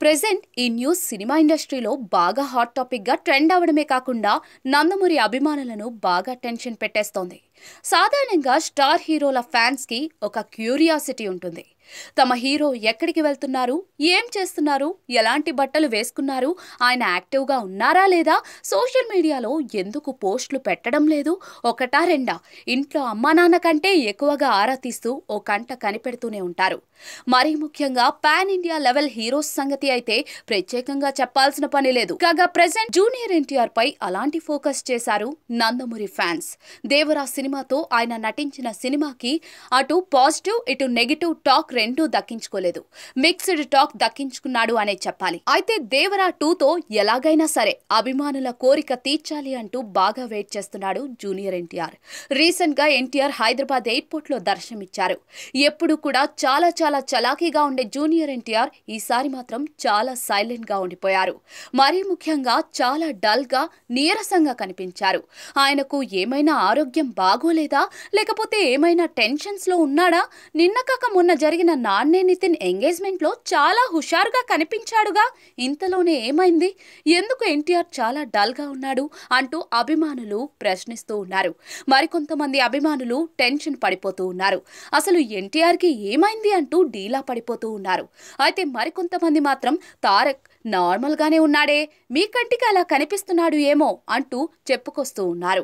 Present ఈ news cinema ఇండస్ట్రీలో బాగా హాట్ టాపిక్ గా ట్రెండ్ అవడమే కాకుండా నందమూరి అభిమానులను బాగా టెన్షన్ పెట్టేస్తోంది. సాధారణంగా స్టార్ హీరోల ఫ్యాన్స్ కి ఒక క్యూరియాసిటీ ఉంటుంది. తమ హీరో ఎక్కడికి వెళ్తున్నారు, ఏం చేస్తున్నారు, ఎలాంటి బట్టలు వేసుకున్నారు, ఆయన యాక్టివ్ గా ఉన్నారా లేదా, సోషల్ మీడియాలో ఎందుకు పోస్టులు పెట్టడం లేదు, ఒకటా రెండా, ఇంట్లో అమ్మా నాన్న కంటే ఎక్కువగా ఆరా తీస్తూ ఓ కంట కనిపెడుతూనే ఉంటారు. మరీ ముఖ్యంగా పాన్ ఇండియా లెవెల్ హీరోస్ సంగతి అయితే ప్రత్యేకంగా చెప్పాల్సిన పని లేదు. కాగా ప్రెజెంట్ జూనియర్ ఎన్టీఆర్ పై అలాంటి ఫోకస్ చేశారు నందమూరి ఫ్యాన్స్. దేవరా సినిమాతో ఆయన నటించిన సినిమాకి అటు పాజిటివ్ ఇటు నెగిటివ్ టాక్ రెండూ దక్కించుకోలేదు. మిక్స్డ్ టాక్ దక్కించుకున్నాడు అనే చెప్పాలి. అయితే దేవరా 2తో ఎలాగైనా సరే అభిమానుల కోరిక తీర్చాలి అంటూ బాగా వెయిట్ చేస్తున్నాడు జూనియర్ ఎన్టీఆర్. రీసెంట్ గా ఎన్టీఆర్ హైదరాబాద్ ఎయిర్పోర్ట్ లో దర్శనమిచ్చారు. ఎప్పుడు కూడా చాలా చలాకీగా ఉండే జూనియర్ ఎన్టీఆర్ ఈసారి మాత్రం చాలా సైలెంట్ గా ఉండిపోయారు. మరీ ముఖ్యంగా చాలా డల్ గా నీరసంగా కనిపించారు. ఆయనకు ఏమైనా ఆరోగ్యం బాగోలేదా, లేకపోతే ఏమైనా టెన్షన్స్ లో ఉన్నాడా? నిన్న కాక మొన్న జరిగిన నాన్నే నితిన్ ఎంగేజ్మెంట్ లో చాలా హుషారుగా కనిపించాడుగా, ఇంతలోనే ఏమైంది, ఎందుకు ఎన్టీఆర్ చాలా డల్ గా ఉన్నాడు అంటూ అభిమానులు ప్రశ్నిస్తూ ఉన్నారు. మరికొంతమంది అభిమానులు టెన్షన్ పడిపోతూ ఉన్నారు. అసలు ఎన్టీఆర్ కి ఏమైంది అంటూ డీలా పడిపోతూ ఉన్నారు. అయితే మరికొంతమంది మాత్రం తారక్ నార్మల్ గానే ఉన్నాడే, మీ కంటికి అలా కనిపిస్తున్నాడు ఏమో అంటూ చెప్పుకొస్తూ ఉన్నారు.